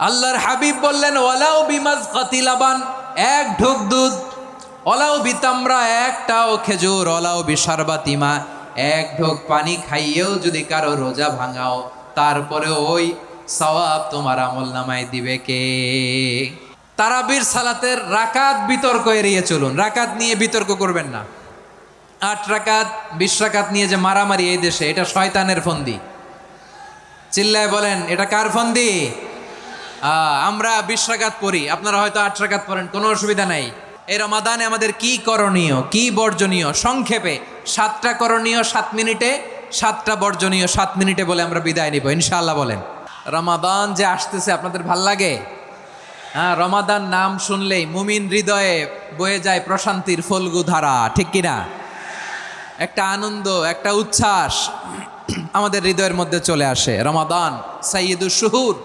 আল্লাহর হাবিব বললেন ওয়ালাউ বিমাজকাতি লাবান, এক ঢোক দুধ, ওয়ালাউ বিতামরা, একটাও খেজুর, ওয়ালাউ বিশারবাতি মা, এক ঢোক পানি খাইয়েও যদি কারো রোজা ভাঙাও, তারপরে ওই সওয়াব তোমার আমল নামায় দিবে কে? তারাবির সালাতের রাকাত বিতর্ক এড়িয়ে চলুন, রাকাত নিয়ে বিতর্ক করবেন না। 8 রাকাত 20 রাকাত নিয়ে যে মারামারি এই দেশে, এটা শয়তানের ফন্দি। চিল্লায় বলেন এটা কার ফন্দি? আমরা 20 রাকাত পড়ি, আপনারা হয়তো 8 রাকাত পড়েন, কোনো অসুবিধা নাই। এই রমাদানে আমাদের কি করণীয়, কি বর্জনীয়? সংক্ষেপে 7টা করণীয় 7 মিনিটে, 7টা বর্জনীয় 7 মিনিটে বলে আমরা বিদায় নিব ইনশাআল্লাহ। বলেন রমাদান যে আসতেছে আপনাদের ভাল লাগে? রমাদান নাম শুনলেই মুমিন হৃদয়ে বয়ে যায় প্রশান্তির ফল্গু ধারা, ঠিক কিনা? একটা আনন্দ, একটা উচ্ছ্বাস আমাদের হৃদয়ের মধ্যে চলে আসে। রমাদান সাইয়্যিদুশ শুহুর,